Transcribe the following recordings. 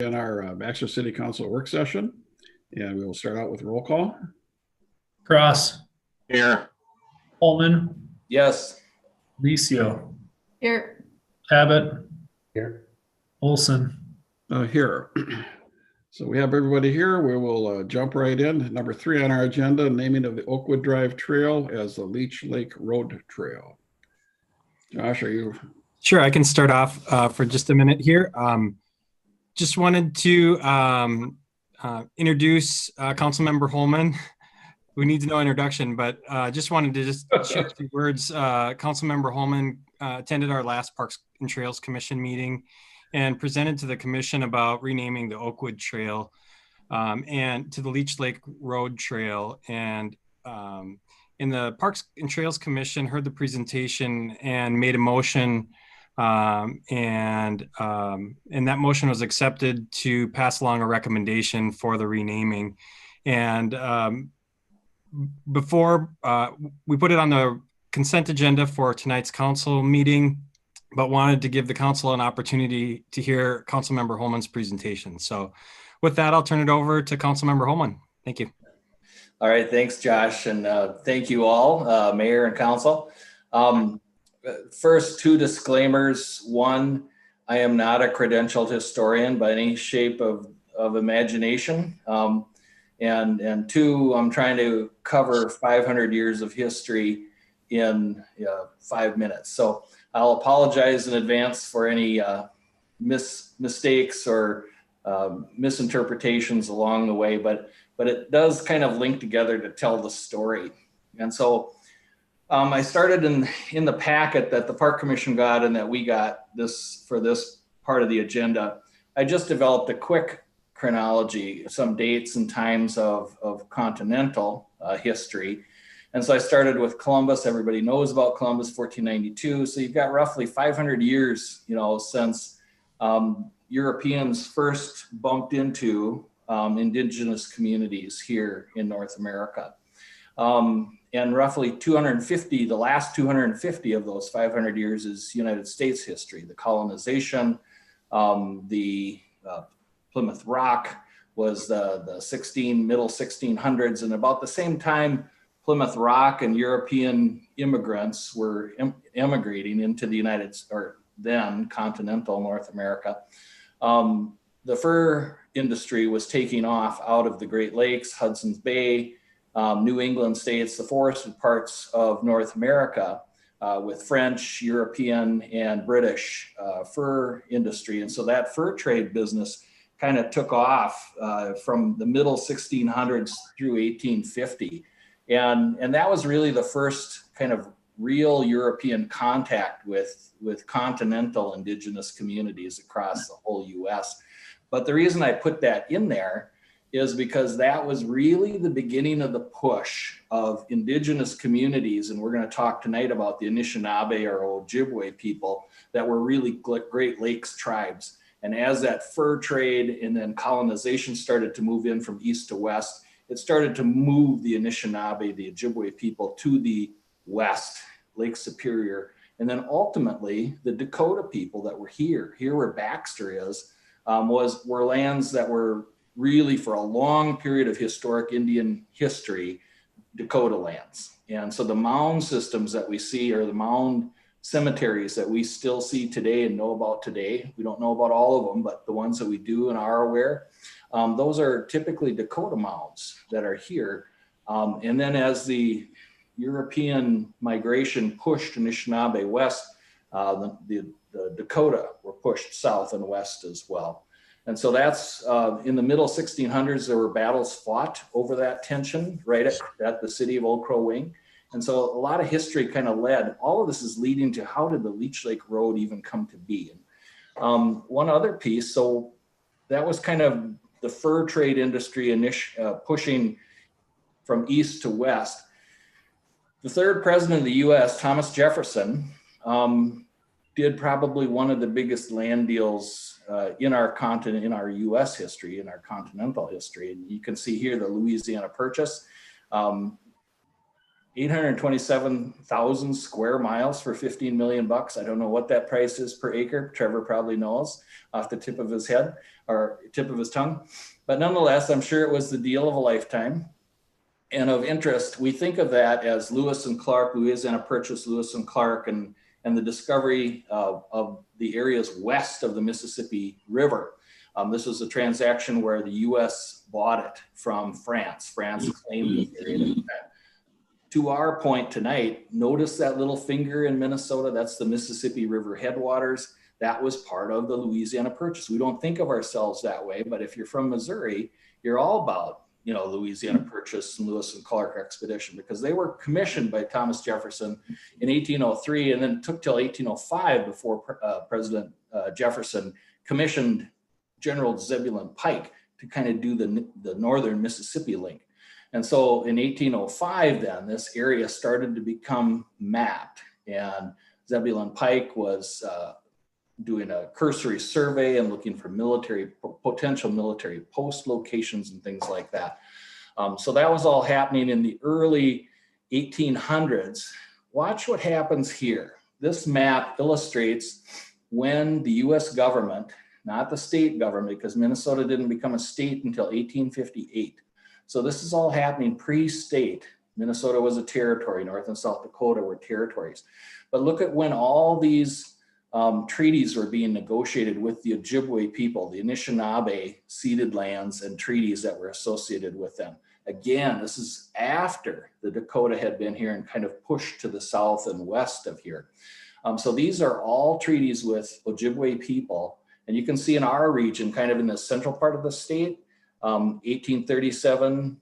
In our Baxter City Council work session, and we will start out with roll call. Cross. Here. Holman. Yes. Licio. Here. Abbott. Here. Olson. Here. So we have everybody here. We will jump right in. Number 3 on our agenda, naming of the Oakwood Drive Trail as the Leech Lake Road Trail. Josh, are you? Sure, I can start off for just a minute here. Just wanted to introduce Councilmember Holman, who needs no introduction, but just wanted to share a few words. Councilmember Holman attended our last Parks and Trails Commission meeting and presented to the commission about renaming the Oakwood Trail and to the Leech Lake Road Trail. And in the Parks and Trails Commission heard the presentation and made a motion, and that motion was accepted to pass along a recommendation for the renaming. And before we put it on the consent agenda for tonight's council meeting, but wanted to give the council an opportunity to hear Councilmember Holman's presentation. So with that, I'll turn it over to Councilmember Holman. Thank you. All right, thanks, Josh, and thank you all, Mayor and Council. First, 2 disclaimers. 1, I am not a credentialed historian by any shape of imagination. And 2, I'm trying to cover 500 years of history in 5 minutes. So I'll apologize in advance for any mistakes or misinterpretations along the way, but it does kind of link together to tell the story. And so I started in the packet that the Park Commission got and that we got this for this part of the agenda. I just developed a quick chronology, some dates and times of continental history. And so I started with Columbus. Everybody knows about Columbus, 1492. So you've got roughly 500 years, since Europeans first bumped into indigenous communities here in North America. And roughly 250, the last 250 of those 500 years is United States history. The colonization, the Plymouth Rock was the middle 1600s, and about the same time Plymouth Rock and European immigrants were emigrating into the then continental North America. The fur industry was taking off out of the Great Lakes, Hudson's Bay, New England states, the forested parts of North America, with French, European, and British fur industry. And so that fur trade business kind of took off from the middle 1600s through 1850. And that was really the first kind of real European contact with continental indigenous communities across the whole US. But the reason I put that in there is because that was really the beginning of the push of indigenous communities. And we're going to talk tonight about the Anishinaabe or Ojibwe people that were really Great Lakes tribes. And as that fur trade and then colonization started to move in from east to west, it started to move the Anishinaabe, the Ojibwe people, to the west, Lake Superior. And then ultimately, the Dakota people that were here where Baxter is, were lands that were really, for a long period of historic Indian history, Dakota lands. And so the mound systems that we see are the mound cemeteries that we still see today and know about today. We don't know about all of them, but the ones that we do and are aware, those are typically Dakota mounds that are here. And then as the European migration pushed Anishinaabe west, the Dakota were pushed south and west as well. And so that's in the middle 1600s, there were battles fought over that tension right at the city of Old Crow Wing. And so a lot of history kind of led, all of this is leading to how did the Leech Lake Road even come to be? And one other piece, so that was kind of the fur trade industry pushing from east to west. The third president of the US, Thomas Jefferson, did probably one of the biggest land deals in our continent, in our US history, in our continental history. And you can see here the Louisiana Purchase. 827,000 square miles for 15 million bucks. I don't know what that price is per acre. Trevor probably knows off the tip of his head or tip of his tongue. But nonetheless, I'm sure it was the deal of a lifetime. And of interest, we think of that as Lewis and Clark, Louisiana Purchase, Lewis and Clark, and the discovery of the areas west of the Mississippi River. This was a transaction where the U.S. bought it from France. France claimed the area. To our point tonight, notice that little finger in Minnesota, that's the Mississippi River headwaters. That was part of the Louisiana Purchase. We don't think of ourselves that way, but if you're from Missouri, you're all about, Louisiana Purchase and Lewis and Clark expedition, because they were commissioned by Thomas Jefferson in 1803, and then it took till 1805 before President Jefferson commissioned General Zebulon Pike to kind of do the northern Mississippi link. And so in 1805, then this area started to become mapped, and Zebulon Pike was doing a cursory survey and looking for potential military post locations and things like that. So that was all happening in the early 1800s. Watch what happens here. This map illustrates when the US government, not the state government, because Minnesota didn't become a state until 1858. So this is all happening pre-state. Minnesota was a territory. North and South Dakota were territories. But look at when all these treaties were being negotiated with the Ojibwe people, the Anishinaabe ceded lands and treaties that were associated with them. Again, this is after the Dakota had been here and kind of pushed to the south and west of here. So these are all treaties with Ojibwe people. And you can see in our region, kind of in the central part of the state, 1837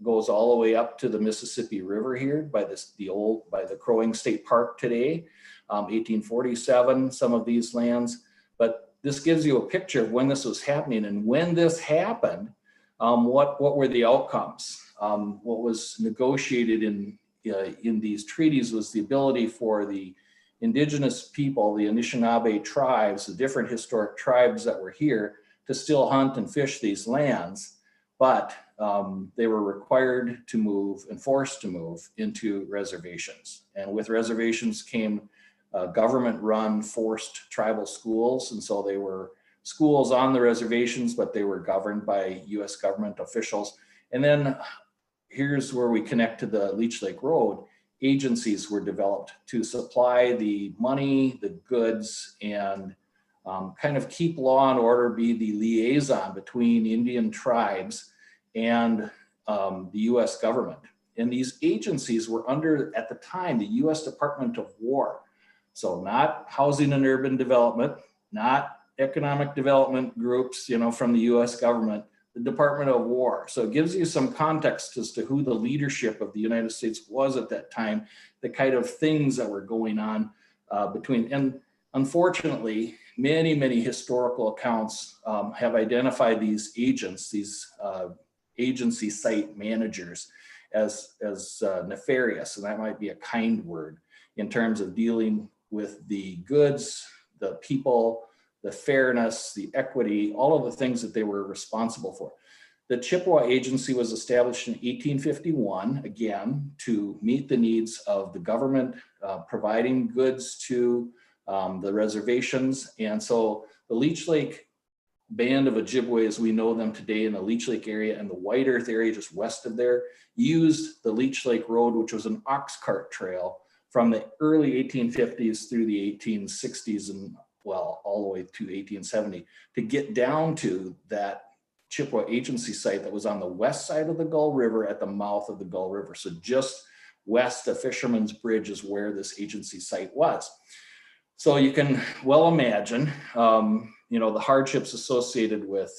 goes all the way up to the Mississippi River here by the Crow Wing State Park today. 1847, some of these lands, but this gives you a picture of when this was happening, and when this happened, what were the outcomes? What was negotiated in these treaties was the ability for the indigenous people, the Anishinaabe tribes, the different historic tribes that were here, to still hunt and fish these lands, but they were required to move and forced to move into reservations. And with reservations came government-run forced tribal schools. And so they were schools on the reservations, but they were governed by US government officials. And then here's where we connect to the Leech Lake Road. Agencies were developed to supply the money, the goods, and kind of keep law and order, be the liaison between Indian tribes and the US government. And these agencies were under, at the time, the US Department of War. So not housing and urban development, not economic development groups, from the US government, the Department of War. So it gives you some context as to who the leadership of the United States was at that time, the kind of things that were going on between. And unfortunately, many, many historical accounts have identified these agents, these agency site managers as nefarious, and that might be a kind word in terms of dealing with the goods, the people, the fairness, the equity, all of the things that they were responsible for. The Chippewa Agency was established in 1851, again, to meet the needs of the government, providing goods to the reservations. And so the Leech Lake band of Ojibwe, as we know them today in the Leech Lake area and the White Earth area just west of there, used the Leech Lake Road, which was an ox cart trail from the early 1850s through the 1860s and all the way to 1870 to get down to that Chippewa Agency site that was on the west side of the Gull River at the mouth of the Gull River. So just west of Fisherman's Bridge is where this agency site was. So you can well imagine, the hardships associated with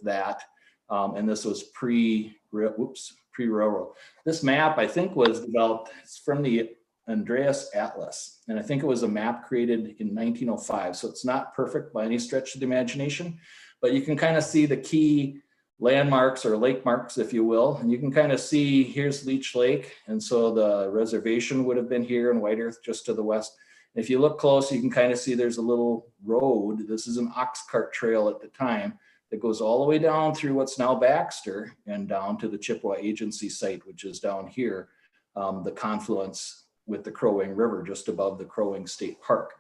that. And this was pre-railroad. This map, I think, was developed, it's from the Andreas Atlas. And I think it was a map created in 1905. So it's not perfect by any stretch of the imagination, but you can kind of see the key landmarks or lake marks, if you will. And you can kind of see, here's Leech Lake. And so the reservation would have been here in White Earth, just to the west. If you look close, you can kind of see there's a little road. This is an ox cart trail at the time that goes all the way down through what's now Baxter and down to the Chippewa Agency site, which is down here the confluence with the Crow Wing River just above the Crow Wing State Park.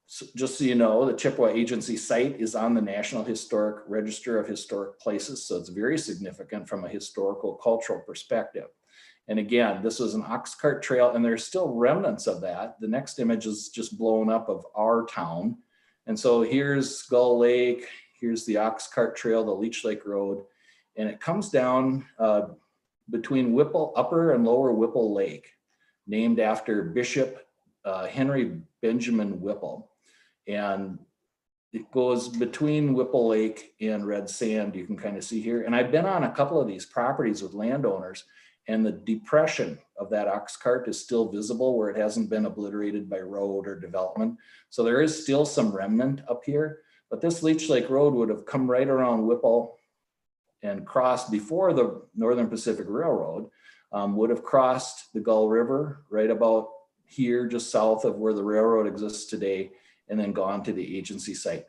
So just so you know, the Chippewa Agency site is on the National Historic Register of Historic Places, so it's very significant from a historical cultural perspective. And again, this was an ox cart trail, and there's still remnants of that. The next image is just blown up of our town. And so here's Gull Lake, here's the ox cart trail, the Leech Lake Road, and it comes down between Whipple, Upper and Lower Whipple Lake, named after Bishop Henry Benjamin Whipple. And it goes between Whipple Lake and Red Sand, you can kind of see here. And I've been on a couple of these properties with landowners, and the depression of that ox cart is still visible where it hasn't been obliterated by road or development. So there is still some remnant up here, but this Leech Lake Road would have come right around Whipple and crossed before the Northern Pacific Railroad, would have crossed the Gull River right about here, just south of where the railroad exists today, and then gone to the agency site.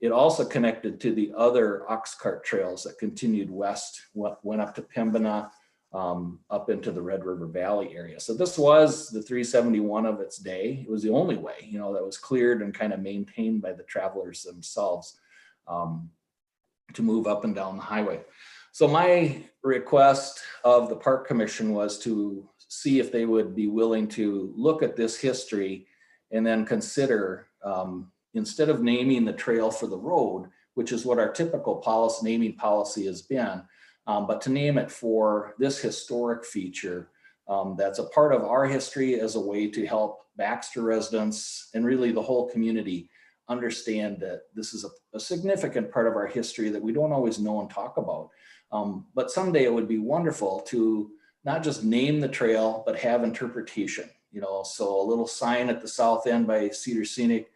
It also connected to the other ox cart trails that continued west, went up to Pembina, up into the Red River Valley area. So this was the 371 of its day. It was the only way, you know, that was cleared and kind of maintained by the travelers themselves to move up and down the highway. So my request of the Park Commission was to see if they would be willing to look at this history and then consider, instead of naming the trail for the road, which is what our typical policy, naming policy has been, but to name it for this historic feature that's a part of our history as a way to help Baxter residents and really the whole community understand that this is a significant part of our history that we don't always know and talk about. But someday it would be wonderful to not just name the trail, but have interpretation, you know, so a little sign at the south end by Cedar Scenic,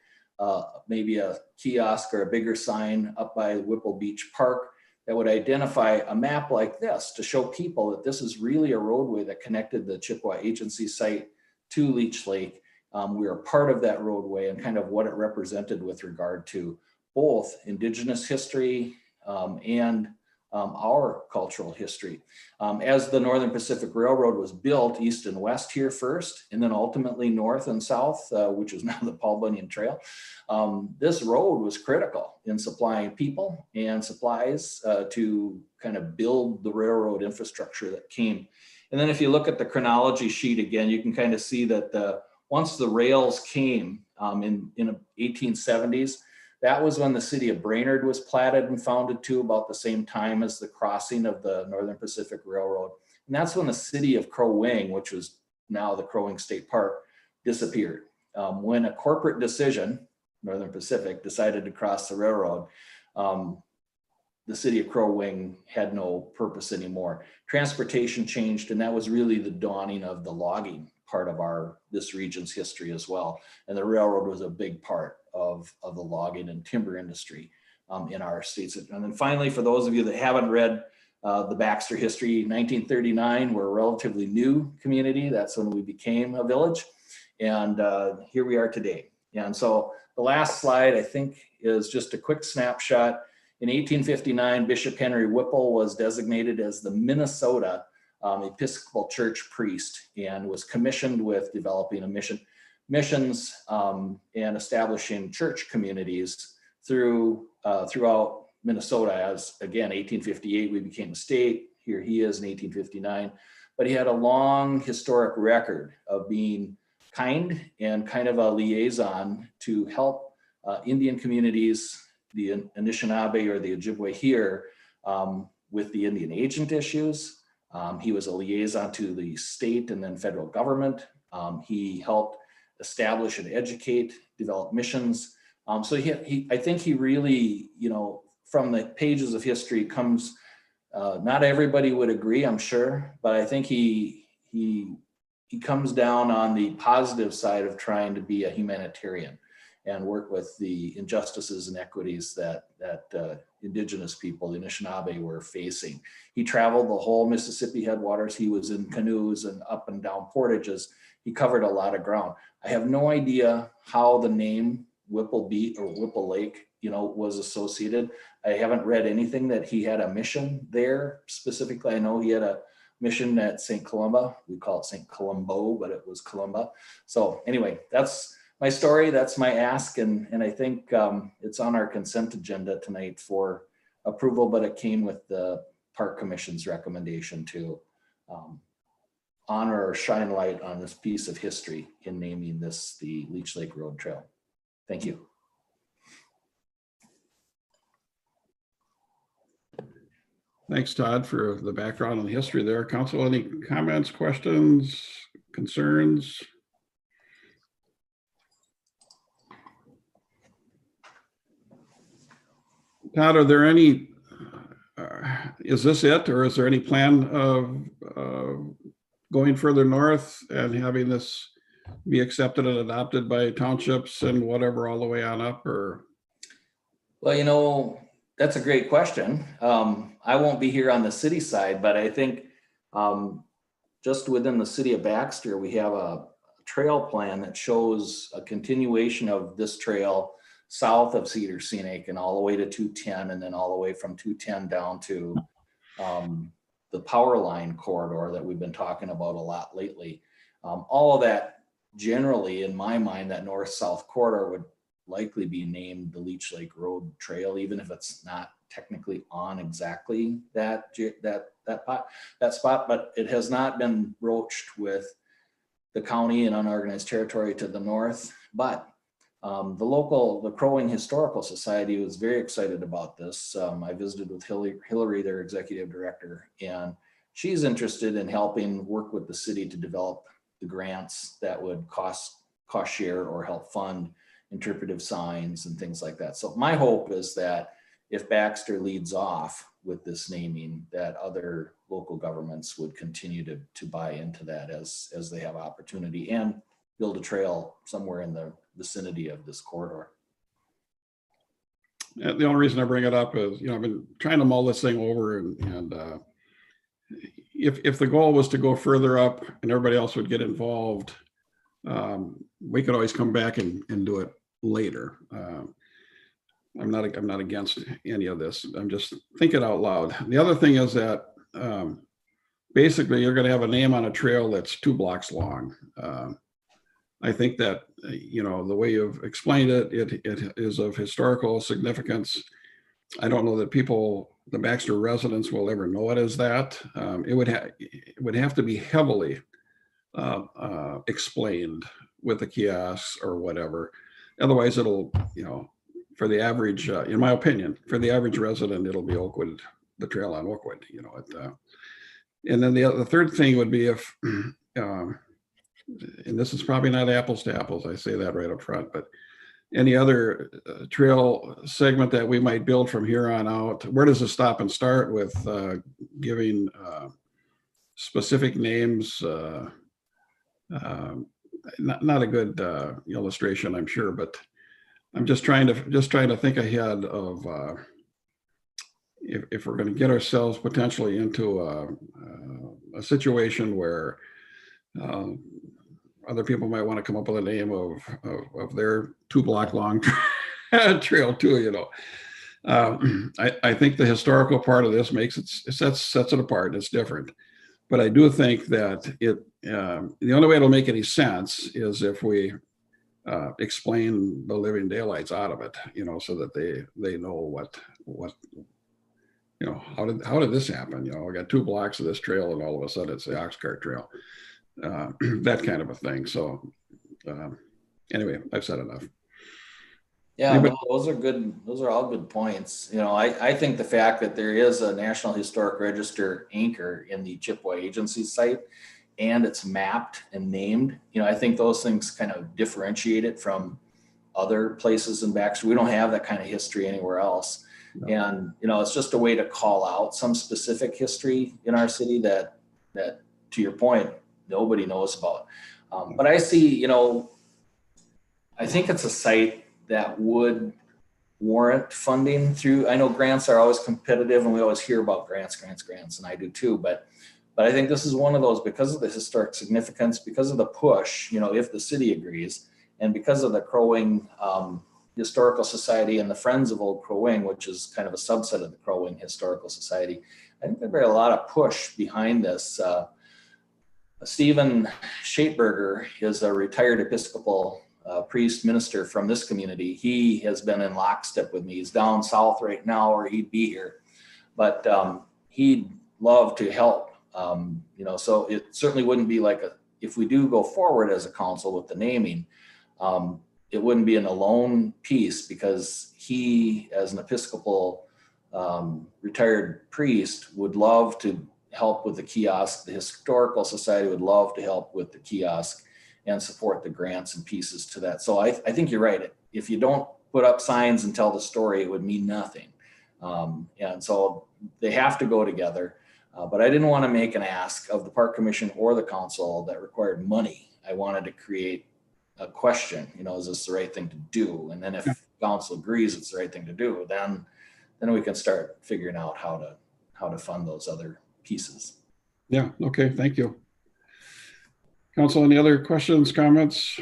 maybe a kiosk or a bigger sign up by Whipple Beach Park that would identify a map like this to show people that this is really a roadway that connected the Chippewa Agency site to Leech Lake. We are part of that roadway and kind of what it represented with regard to both Indigenous history and our cultural history. As the Northern Pacific Railroad was built east and west here first, and then ultimately north and south, which is now the Paul Bunyan Trail, this road was critical in supplying people and supplies to kind of build the railroad infrastructure that came. And then if you look at the chronology sheet again, you can kind of see that once the rails came in the 1870s, that was when the city of Brainerd was platted and founded too, about the same time as the crossing of the Northern Pacific Railroad. And that's when the city of Crow Wing, which was now the Crow Wing State Park, disappeared. When a corporate decision, Northern Pacific, decided to cross the railroad, the city of Crow Wing had no purpose anymore. Transportation changed, and that was really the dawning of the logging part of this region's history as well. And the railroad was a big part of the logging and timber industry in our states. And then finally, for those of you that haven't read the Baxter history, 1939, we're a relatively new community. That's when we became a village. And here we are today. And so the last slide, I think, is just a quick snapshot. In 1859, Bishop Henry Whipple was designated as the Minnesota Episcopal Church priest and was commissioned with developing a missions and establishing church communities throughout Minnesota. As again, 1858, we became a state. Here he is in 1859, but he had a long historic record of being kind and kind of a liaison to help Indian communities, the Anishinaabe or the Ojibwe here, with the Indian agent issues. He was a liaison to the state and then federal government. He helped establish and educate, develop missions. So I think he really, you know, from the pages of history comes, not everybody would agree, I'm sure, but I think he comes down on the positive side of trying to be a humanitarian and work with the injustices and equities that Indigenous people, the Anishinaabe, were facing. He traveled the whole Mississippi headwaters. He was in canoes and up and down portages. He covered a lot of ground. I have no idea how the name Whipple Beach or Whipple Lake, you know, was associated. I haven't read anything that he had a mission there specifically. I know he had a mission at St. Columba. We call it St. Columbo, but it was Columba. So anyway, that's my story. That's my ask. And I think it's on our consent agenda tonight for approval, but it came with the Park Commission's recommendation to honor or shine light on this piece of history in naming this the Leech Lake Road Trail. Thank you. Thanks, Todd, for the background and the history there. Council, any comments, questions, concerns? Todd, are there any, is this it, or is there any plan of going further north and having this be accepted and adopted by townships and whatever all the way on up, or? Well, that's a great question. I won't be here on the city side, but I think just within the city of Baxter, we have a trail plan that shows a continuation of this trail south of Cedar Scenic and all the way to 210, and then all the way from 210 down to the power line corridor that we've been talking about a lot lately. All of that generally, in my mind, that north-south corridor would likely be named the Leech Lake Road Trail, even if it's not technically on exactly that spot, but it has not been broached with the county and unorganized territory to the north. But the Crow Wing Historical Society was very excited about this. I visited with Hillary, their executive director, and she's interested in helping work with the city to develop the grants that would cost share or help fund interpretive signs and things like that. So my hope is that if Baxter leads off with this naming, that other local governments would continue to buy into that as they have opportunity and build a trail somewhere in the vicinity of this corridor. The only reason I bring it up is, I've been trying to mull this thing over, and if the goal was to go further up and everybody else would get involved, we could always come back and do it later. I'm not against any of this. I'm just thinking out loud. The other thing is that basically you're going to have a name on a trail that's 2 blocks long. I think that, the way you've explained it, it is of historical significance. I don't know that the Baxter residents will ever know it as that. It would have to be heavily explained with the kiosks or whatever. Otherwise, it'll, for the average, in my opinion, for the average resident, it'll be Oakwood, the trail on Oakwood, and then the third thing would be if, and this is probably not apples to apples, I say that right up front, but any other trail segment that we might build from here on out, where does it stop and start with giving specific names? Not a good illustration, I'm sure, but I'm just trying to think ahead of if we're going to get ourselves potentially into a situation where other people might want to come up with a name of their 2 block long trail too. I think the historical part of this sets it apart. It's different. But I do think that the only way it'll make any sense is if we explain the living daylights out of it, so that they know what how did this happen? We got 2 blocks of this trail, and all of a sudden it's the Oxcart Trail, that kind of a thing. So anyway, I've said enough. Yeah, no, those are good. Those are all good points. I think the fact that there is a National Historic Register anchor in the Chippewa Agency site and it's mapped and named, I think those things kind of differentiate it from other places in Baxter. We don't have that kind of history anywhere else. No. And, it's just a way to call out some specific history in our city that to your point, nobody knows about. But I see, I think it's a site that would warrant funding through, I know grants are always competitive and we always hear about grants, and I do too, but I think this is one of those, because of the historic significance, because of the push, if the city agrees, and because of the Crow Wing Historical Society and the Friends of Old Crow Wing, which is kind of a subset of the Crow Wing ongoing historical society. I think there'd be a lot of push behind this. Stephen Shapeberger is a retired Episcopal priest minister from this community. He has been in lockstep with me. He's down south right now, or he'd be here, but he'd love to help. So it certainly wouldn't be like if we do go forward as a council with the naming, it wouldn't be an alone piece, because he, as an Episcopal retired priest, would love to help with the kiosk. The Historical Society would love to help with the kiosk and support the grants and pieces to that. So I think you're right. If you don't put up signs and tell the story, it would mean nothing. And so they have to go together. But I didn't want to make an ask of the Park Commission or the council that required money. I wanted to create a question, is this the right thing to do? And then if council agrees it's the right thing to do, then we can start figuring out how to fund those other pieces. Yeah, okay, thank you. Council, any other questions, comments?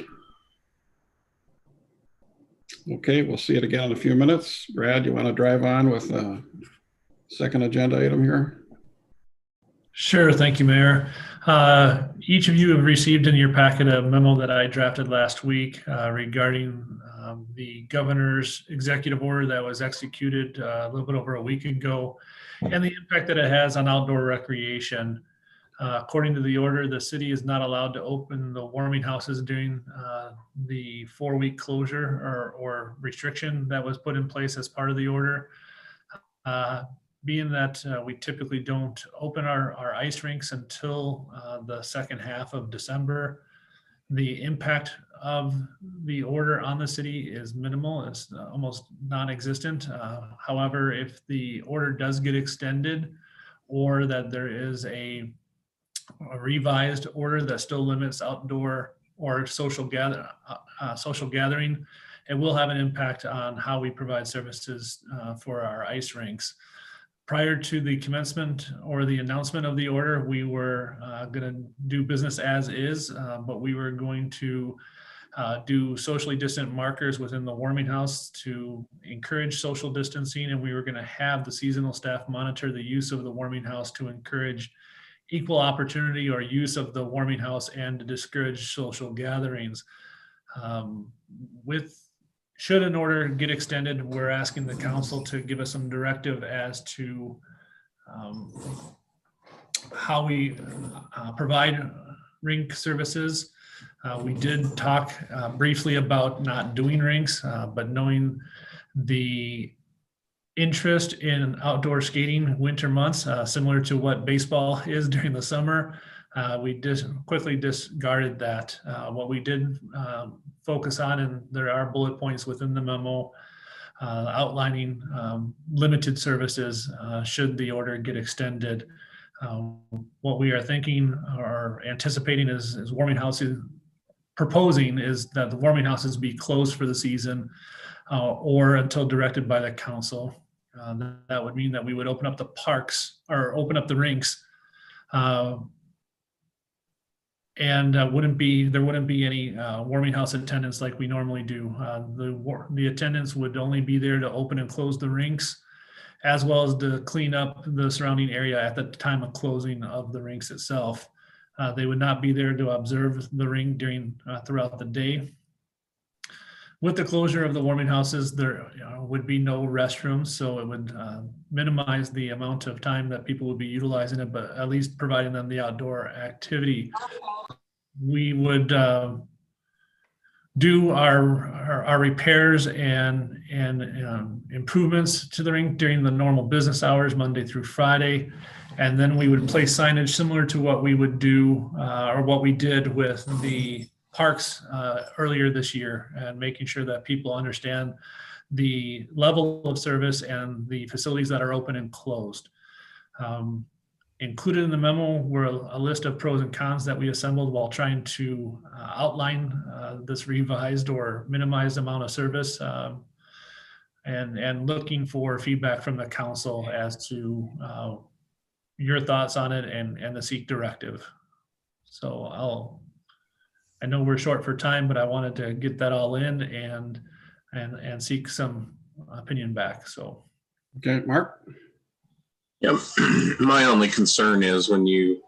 Okay, we'll see it again in a few minutes. Brad, you want to drive on with a second agenda item here? Sure. Thank you, Mayor. Each of you have received in your packet a memo that I drafted last week regarding the governor's executive order that was executed a little bit over a week ago, and the impact that it has on outdoor recreation. According to the order, the city is not allowed to open the warming houses during the 4-week closure or restriction that was put in place as part of the order. Being that we typically don't open our ice rinks until the second half of December, the impact of the order on the city is minimal. It's almost non-existent. However, if the order does get extended, or that there is a revised order that still limits outdoor or social gathering, it will have an impact on how we provide services for our ice rinks. Prior to the commencement or the announcement of the order, we were going to do business as is, but we were going to do socially distant markers within the warming house to encourage social distancing, and we were going to have the seasonal staff monitor the use of the warming house to encourage equal opportunity or use of the warming house and to discourage social gatherings. Should an order get extended, we're asking the council to give us some directive as to how we provide rink services. We did talk briefly about not doing rinks, but knowing the interest in outdoor skating winter months, similar to what baseball is during the summer, we quickly discarded that. What we did focus on, and there are bullet points within the memo outlining limited services should the order get extended. What we are thinking or anticipating is warming houses, proposing is that the warming houses be closed for the season or until directed by the council. That would mean that we would open up the parks or open up the rinks, and there wouldn't be any warming house attendance like we normally do. The attendants would only be there to open and close the rinks, as well as to clean up the surrounding area at the time of closing of the rinks itself. They would not be there to observe the rink throughout the day. With the closure of the warming houses, there would be no restrooms, so it would minimize the amount of time that people would be utilizing it, but at least providing them the outdoor activity. We would do our repairs and improvements to the rink during the normal business hours, Monday through Friday, and then we would place signage similar to what we would do or what we did with the parks earlier this year, and making sure that people understand the level of service and the facilities that are open and closed. Included in the memo were a list of pros and cons that we assembled while trying to outline this revised or minimized amount of service, and looking for feedback from the council as to your thoughts on it and the seek directive. So I know we're short for time, but I wanted to get that all in and seek some opinion back. So. Okay, Mark. Yep. My only concern is when you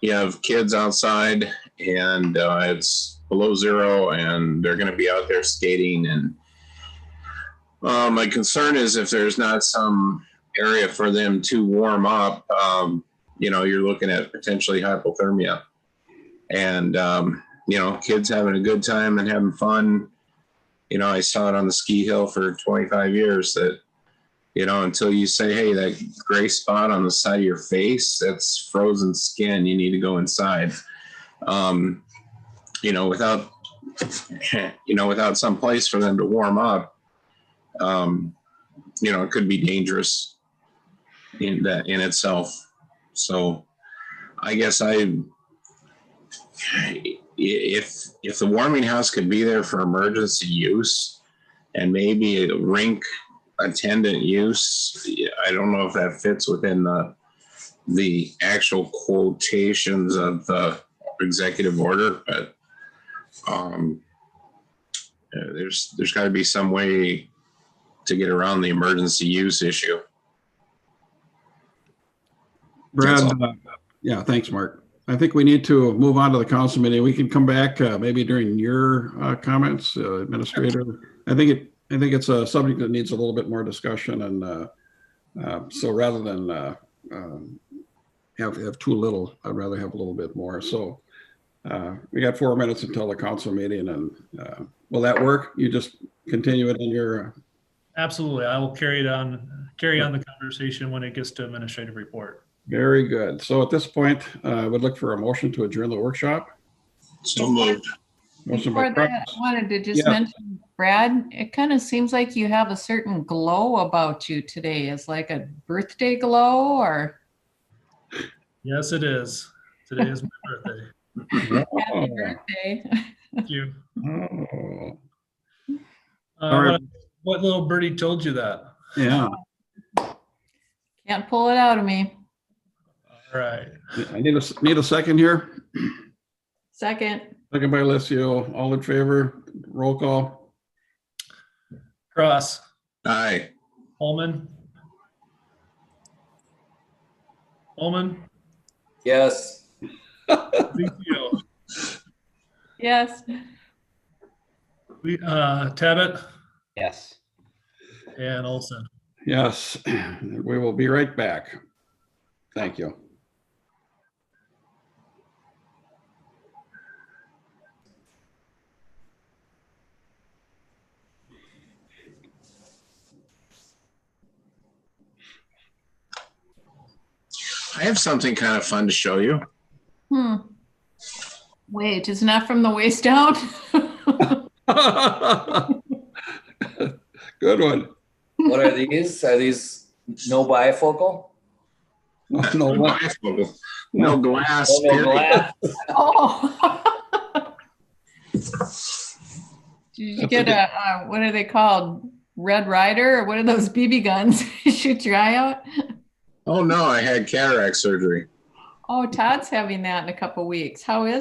have kids outside and it's below zero and they're going to be out there skating. And my concern is if there's not some area for them to warm up, you're looking at potentially hypothermia. And, kids having a good time and having fun. I saw it on the ski hill for 25 years that, until you say, hey, that gray spot on the side of your face, that's frozen skin, you need to go inside. Without some place for them to warm up, it could be dangerous in itself. So I guess if the warming house could be there for emergency use and maybe a rink attendant use, I don't know if that fits within the actual quotations of the executive order, but there's got to be some way to get around the emergency use issue. Brad, yeah, thanks, Mark. I think we need to move on to the council meeting. We can come back maybe during your comments, Administrator. I think it's a subject that needs a little bit more discussion, and so rather than have too little, I'd rather have a little bit more. So we got 4 minutes until the council meeting, and will that work? You just continue it in your. Absolutely. I will carry on the conversation when it gets to administrative report. Very good. So at this point, I would look for a motion to adjourn the workshop. So moved. Motion by Before that, Crux. I wanted to just Yeah. mention, Brad, it kind of seems like you have a certain glow about you today. It's like a birthday glow, or Yes, it is. Today is my birthday. happy Oh, birthday. Thank you. oh, All right. What little birdie told you that? yeah. Can't pull it out of me. All right. I need a second here. Second, Second by Alessio. All in favor? Roll call. Cross, Aye. Holman. Holman, Yes. Lucio, yes. Tabit, Yes. and Olson. Yes, we will be right back. Thank you. I have something kind of fun to show you. Wait, it's not from the waist down? Good one. What are these? Are these no bifocal? No, what? No glass. Oh, no period. glass. Oh. Did you get a, what are they called? Red Ryder, or what are those BB guns? Shoot your eye out? Oh no, I had cataract surgery. Oh, Todd's having that in a couple weeks. How is